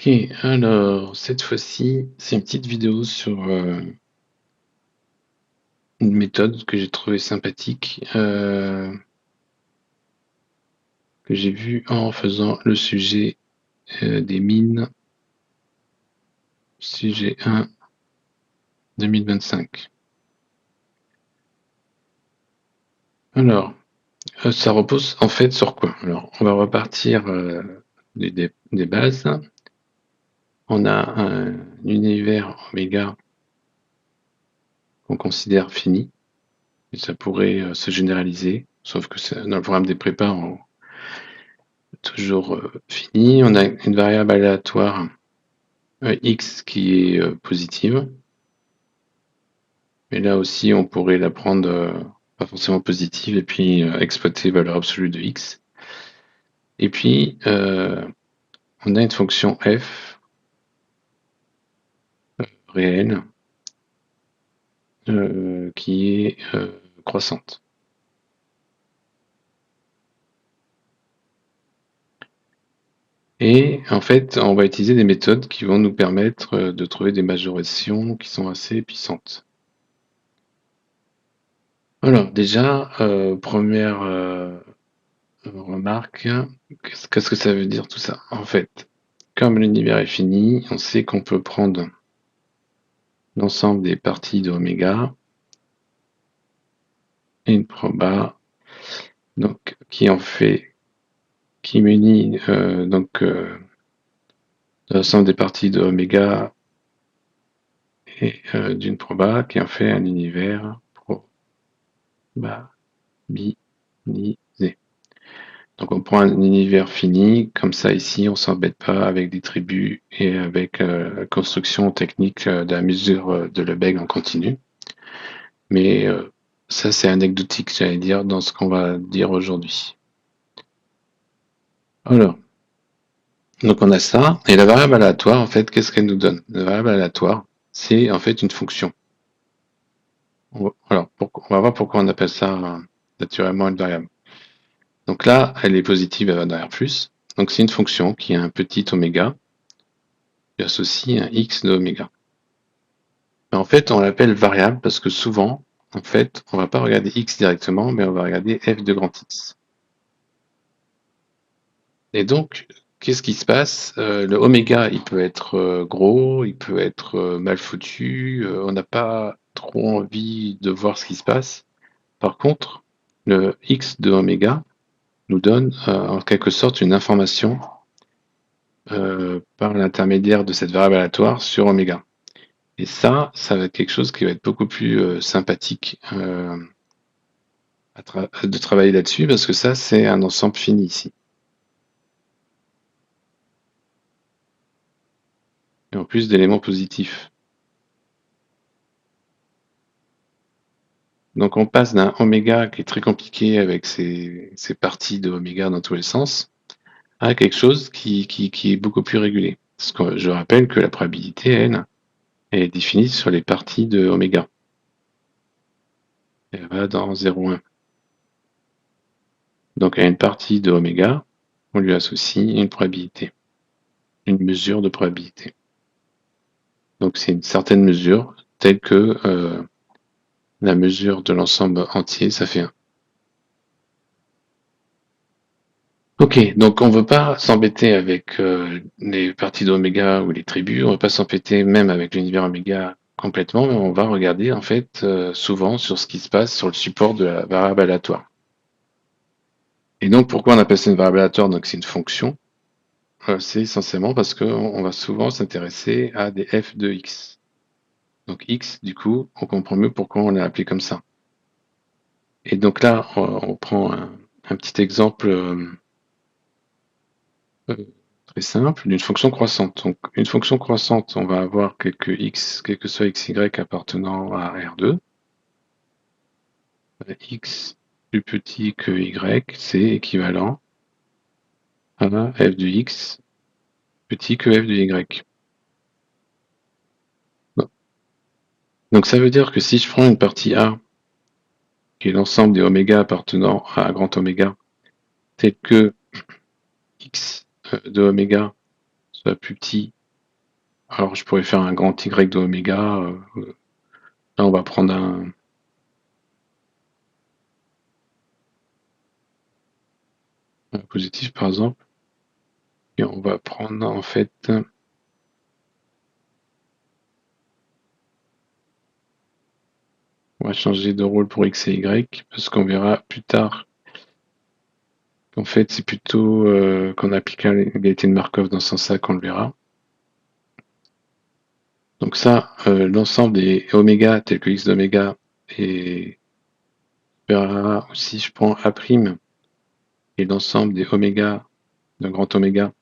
Ok, alors cette fois-ci, c'est une petite vidéo sur une méthode que j'ai trouvée sympathique, que j'ai vue en faisant le sujet des mines, sujet 1 2025. Alors, ça repose en fait sur quoi? Alors, on va repartir des bases. On a un univers oméga qu'on considère fini, et ça pourrait se généraliser, sauf que dans le programme des prépas, toujours fini. On a une variable aléatoire x qui est positive. Mais là aussi, on pourrait la prendre pas forcément positive et puis exploiter valeur absolue de x. Et puis, on a une fonction f réelle qui est croissante. Et en fait, on va utiliser des méthodes qui vont nous permettre de trouver des majorations qui sont assez puissantes. Alors déjà, première remarque, qu'est-ce que ça veut dire tout ça? En fait, comme l'univers est fini, on sait qu'on peut prendre l'ensemble des parties de oméga et une proba, donc qui m'unit l'ensemble des parties de oméga et d'une proba qui en fait un univers probabilisé. Donc on prend un univers fini, comme ça ici on s'embête pas avec des tribus et avec la construction technique de la mesure de Lebesgue en continu. Mais ça c'est anecdotique, j'allais dire, dans ce qu'on va dire aujourd'hui. Alors, donc on a ça, et la variable aléatoire, en fait, qu'est-ce qu'elle nous donne? La variable aléatoire, c'est en fait une fonction. Alors, on va voir pourquoi on appelle ça naturellement une variable. Donc là, elle est positive, elle va derrière plus. Donc c'est une fonction qui a un petit oméga, qui associe un x de oméga. En fait, on l'appelle variable parce que souvent, en fait, on va pas regarder x directement, mais on va regarder f de grand X. Et donc, qu'est-ce qui se passe? Le oméga, il peut être gros, il peut être mal foutu, on n'a pas trop envie de voir ce qui se passe. Par contre, le x de oméga nous donne en quelque sorte une information par l'intermédiaire de cette variable aléatoire sur oméga. Et ça va être quelque chose qui va être beaucoup plus sympathique de travailler là-dessus, parce que ça, c'est un ensemble fini ici. Et en plus d'éléments positifs. Donc on passe d'un oméga qui est très compliqué avec ses parties de oméga dans tous les sens, à quelque chose qui est beaucoup plus régulé. Parce que je rappelle que la probabilité, elle, est définie sur les parties de oméga. Elle va dans 0,1. Donc à une partie de oméga, on lui associe une probabilité, une mesure de probabilité. Donc c'est une certaine mesure, telle que la mesure de l'ensemble entier, ça fait 1. Ok, donc on ne veut pas s'embêter avec les parties d'oméga ou les tribus, on ne veut pas s'embêter même avec l'univers oméga complètement, mais on va regarder en fait souvent sur ce qui se passe sur le support de la variable aléatoire. Et donc pourquoi on appelle ça une variable aléatoire? Donc c'est une fonction. C'est essentiellement parce qu'on va souvent s'intéresser à des f de x. Donc x, du coup, on comprend mieux pourquoi on l'a appelé comme ça. Et donc là, on prend un petit exemple très simple d'une fonction croissante. Donc une fonction croissante, on va avoir quelques x, quel que soit xy appartenant à R2. X plus petit que y, c'est équivalent à f de x petit que f de y. Donc ça veut dire que si je prends une partie A, qui est l'ensemble des oméga appartenant à grand oméga, tel que x de oméga soit plus petit Alors je pourrais faire un grand Y de oméga. Là, on va prendre un positif par exemple. Et on va prendre en fait, on va changer de rôle pour X et Y parce qu'on verra plus tard qu'en fait c'est plutôt qu'en appliquant l'égalité de Markov dans ce sens-là qu'on le verra. Donc ça, l'ensemble des oméga tel que X d'oméga et verra aussi, je prends A' et l'ensemble des oméga d'un grand oméga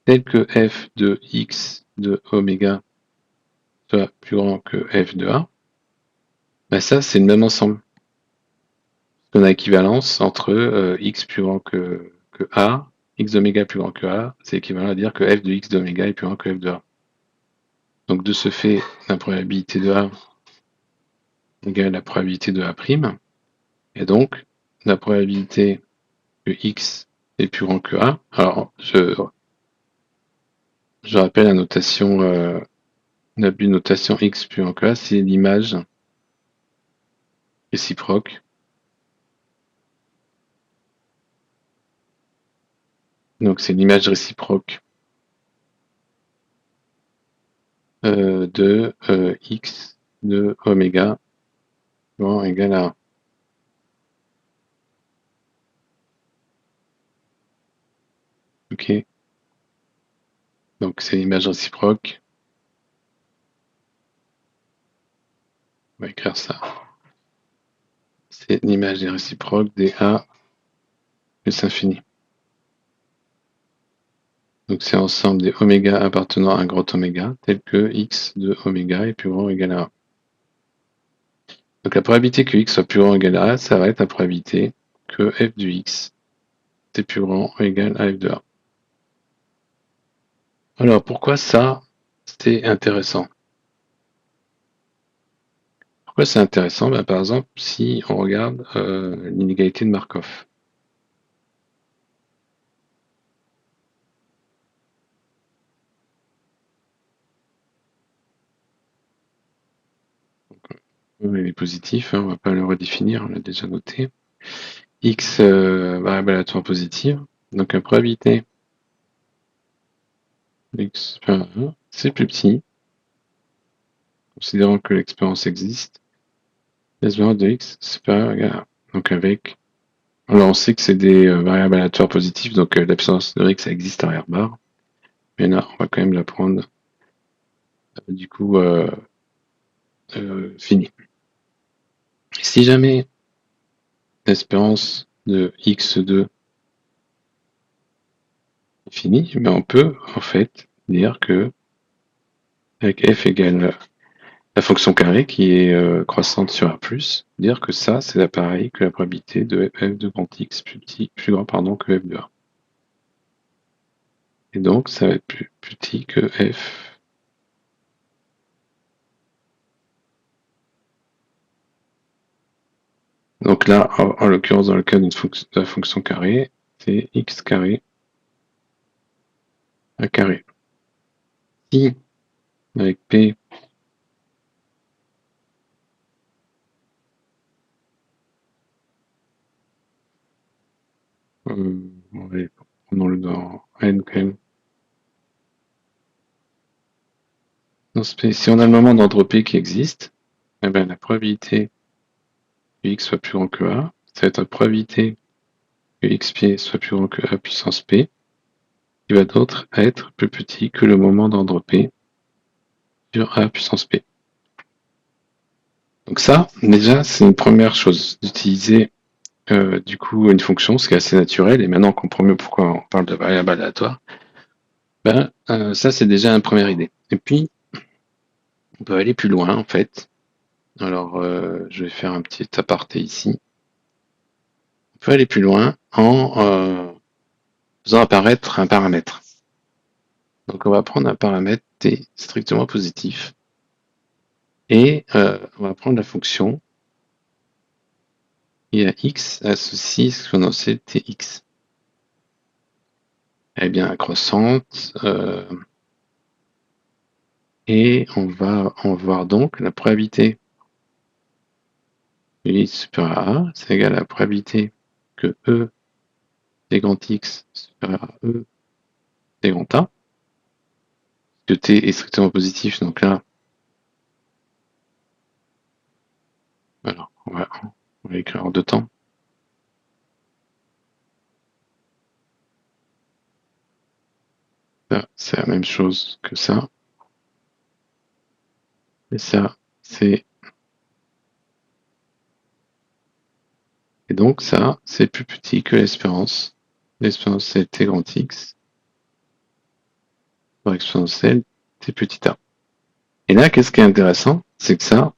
tel que f de X de oméga soit plus grand que f de A, ben ça c'est le même ensemble. On a équivalence entre x plus grand que A, x d'oméga plus grand que A, c'est équivalent à dire que f de x d'oméga est plus grand que f de A. Donc de ce fait, la probabilité de A égale la probabilité de A', et donc la probabilité que x est plus grand que A. Alors je rappelle la notation, la notation x plus grand que A, c'est l'image réciproque donc c'est l'image réciproque de x de oméga bon, égale à 1. Ok, donc c'est l'image réciproque. On va écrire ça. C'est l'image réciproque des A plus infini. Donc c'est l'ensemble des oméga appartenant à un grand oméga, tel que x de oméga est plus grand ou égal à 1. Donc la probabilité que x soit plus grand ou égal à A, ça va être la probabilité que f de x est plus grand ou égal à f de A. Alors pourquoi ça, c'est intéressant? Pourquoi c'est intéressant? Ben, par exemple, si on regarde l'inégalité de Markov. Il est positif, hein, on ne va pas le redéfinir, on l'a déjà noté. X variable aléatoire positive, donc la probabilité x supérieur à 1, c'est plus petit, considérant que l'expérience existe, S0 de x supérieur à égal à 1. Donc avec, alors on sait que c'est des variables aléatoires positives, donc la puissance de x ça existe arrière barre, mais là on va quand même la prendre du coup finie. Si jamais l'espérance de x2 est finie, ben on peut en fait dire que avec f égale la fonction carrée qui est croissante sur A+, dire que ça c'est pareil que la probabilité de f de grand x plus grand pardon, que f de A. Et donc ça va être plus petit que f. Donc là, en l'occurrence, dans le cas de la fonction carrée, c'est x carré à carré. Si avec p prenons-le dans n quand même. Si on a le moment d'entropie qui existe, eh bien, la probabilité que x soit plus grand que a, ça va être la probabilité que x pied soit plus grand que a puissance p, qui va d'autre être plus petit que le moment d'entropie sur a puissance p. Donc ça, déjà, c'est une première chose, d'utiliser du coup une fonction, ce qui est assez naturel, et maintenant on comprend mieux pourquoi on parle de variable aléatoire, ben, ça c'est déjà une première idée. Et puis, on peut aller plus loin en fait. Alors, je vais faire un petit aparté ici. On peut aller plus loin en faisant apparaître un paramètre. Donc on va prendre un paramètre t strictement positif, et on va prendre la fonction et à x associe exponentielle tx. Elle est bien croissante, Et on va en voir donc la probabilité que x supérieur à a, c'est égal à la probabilité que e des grand X supérieur à e des grand A, que t est strictement positif, donc là, alors on va écrire en deux temps. Ça, c'est la même chose que ça. Et ça, c'est... Et donc ça, c'est plus petit que l'espérance. L'espérance, c'est t grand X par exponentielle t petit a. Et là, qu'est-ce qui est intéressant, c'est que ça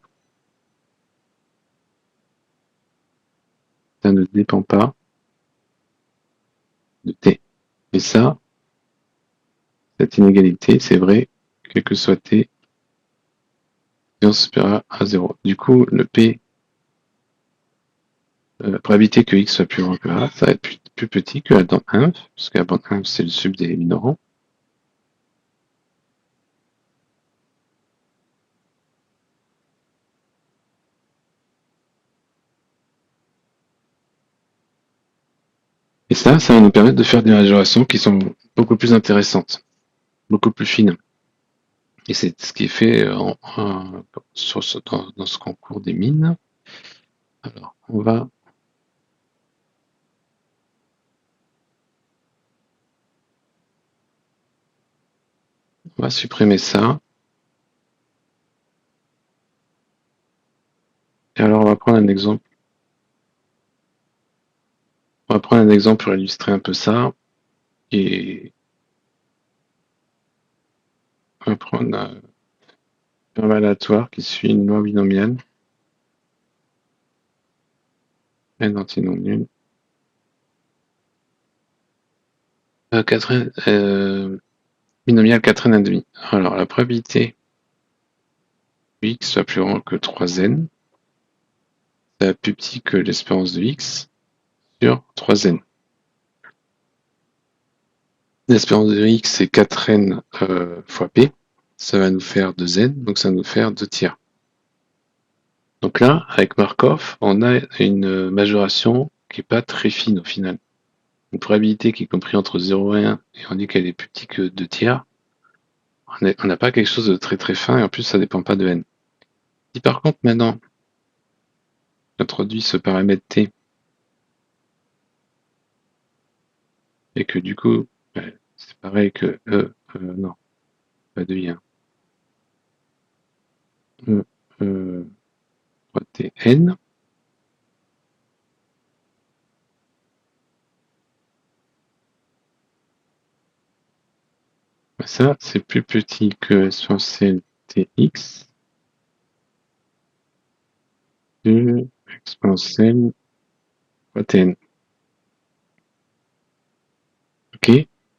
ne dépend pas de t. Et ça, cette inégalité, c'est vrai, quel que soit t, supérieur à 0. Du coup, le p, pour éviter que x soit plus grand que a, ça va être plus petit que la bande inf, parce que la bande inf, c'est le sub des minorants. Et ça va nous permettre de faire des majorations qui sont beaucoup plus intéressantes, beaucoup plus fines. Et c'est ce qui est fait dans ce concours des mines. Alors, on va supprimer ça. Et alors, on va prendre un exemple. On va prendre un exemple pour illustrer un peu ça. Et on va prendre un aléatoire qui suit une loi binomiale. N antinom nul. Binomial 4n1,5. Alors, la probabilité que x soit plus grand que 3n, c'est plus petit que l'espérance de x sur 3n. L'espérance de x, c'est 4n fois p. Ça va nous faire 2n, donc ça va nous faire 2 tiers. Donc là, avec Markov, on a une majoration qui n'est pas très fine au final. Une probabilité qui est comprise entre 0 et 1, et on dit qu'elle est plus petite que 2 tiers. On n'a pas quelque chose de très très fin, et en plus, ça ne dépend pas de n. Si par contre, maintenant, j'introduis ce paramètre t, et que du coup, c'est pareil que non, pas de i, tn, ça, c'est plus petit que exponentielle tx de exponentielle tn. Ok,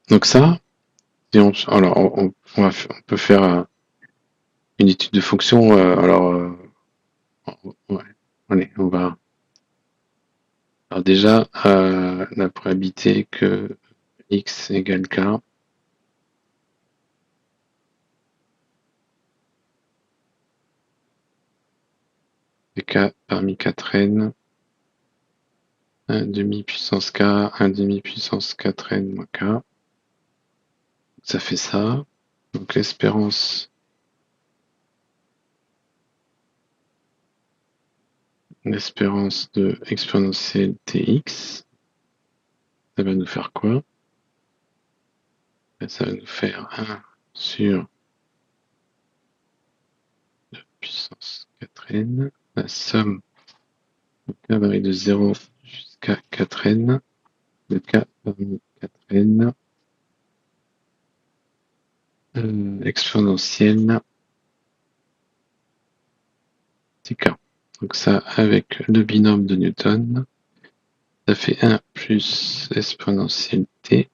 donc ça, si alors on peut faire une étude de fonction. Ouais, allez, on va. Alors déjà, la probabilité que x égale k, c'est k parmi 4n, 1 demi puissance k, 1 demi puissance 4n moins k. Ça fait ça. Donc l'espérance de exponentielle tx, ça va nous faire quoi? Ça va nous faire 1 sur puissance 4n, la somme de k varie de 0 jusqu'à 4n, de k parmi 4n, exponentielle tk. Donc ça, avec le binôme de Newton, ça fait 1 plus exponentielle t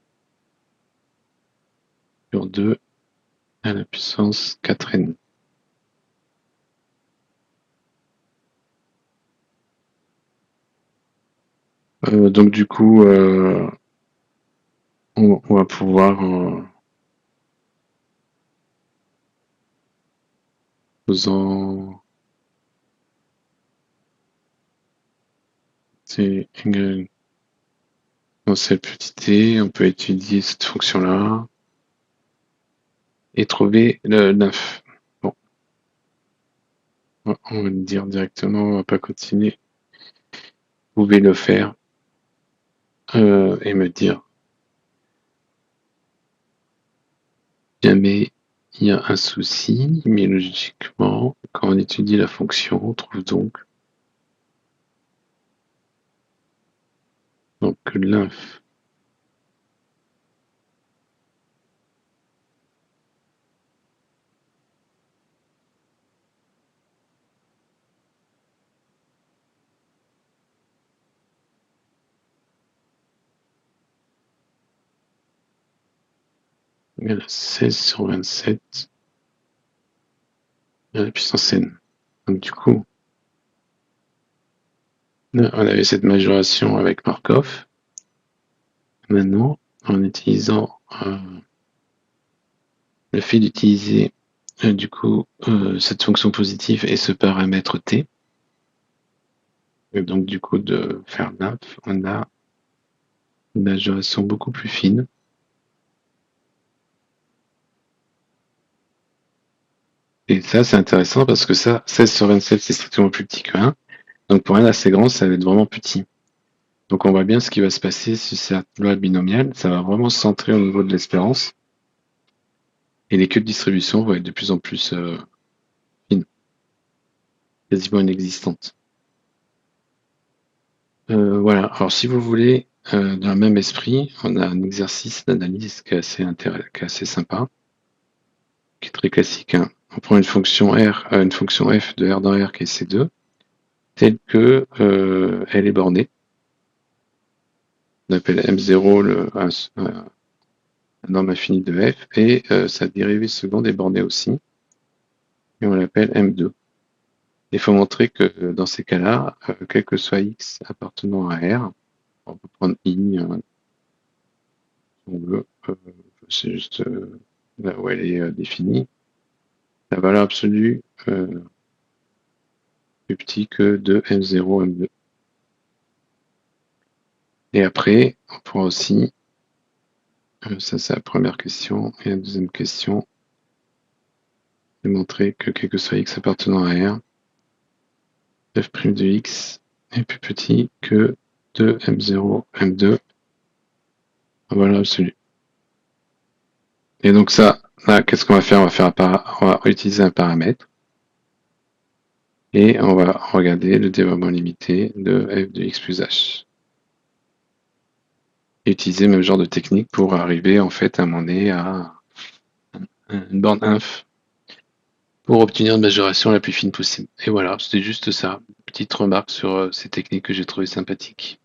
sur 2 à la puissance 4n. Donc du coup, on va pouvoir faisant t égale dans cette petite t, on peut étudier cette fonction-là et trouver le 9. Bon, on va le dire directement, on va pas continuer. Vous pouvez le faire et me dire jamais il y a un souci, mais logiquement, quand on étudie la fonction, on trouve donc l'inf égale à 16 sur 27 à la puissance n. Donc du coup, là, on avait cette majoration avec Markov. Maintenant, en utilisant le fait d'utiliser du coup cette fonction positive et ce paramètre t, et donc du coup de faire l'inf, on a une majoration beaucoup plus fine. Et ça, c'est intéressant parce que ça, 16 sur 27, c'est strictement plus petit que 1. Donc pour n assez grand, ça va être vraiment petit. Donc on voit bien ce qui va se passer si c'est la loi binomiale, ça va vraiment se centrer au niveau de l'espérance. Et les queues de distribution vont être de plus en plus fines, quasiment inexistantes. Voilà, alors si vous voulez, dans le même esprit, on a un exercice d'analyse qui est assez sympa, qui est très classique, hein. On prend une fonction r, une fonction f de r dans r qui est C2, telle que elle est bornée. On appelle M0 la norme infinie de f, et sa dérivée seconde est bornée aussi, et on l'appelle M2. Il faut montrer que dans ces cas-là, quel que soit x appartenant à R, on peut prendre I, si on veut, c'est juste là où elle est définie, la valeur absolue plus petit que de M0, M2. Et après, on pourra aussi, ça c'est la première question, et la deuxième question, c'est montrer que quel que soit x appartenant à R, f' de x est plus petit que de M0, M2, en valeur absolue. Et donc ça, là, qu'est-ce qu'on va faire? On va utiliser un paramètre et on va regarder le développement limité de f de x plus h. Et utiliser le même genre de technique pour arriver en fait à un moment donné à une borne inf pour obtenir une majoration la plus fine possible. Et voilà, c'était juste ça. Petite remarque sur ces techniques que j'ai trouvées sympathiques.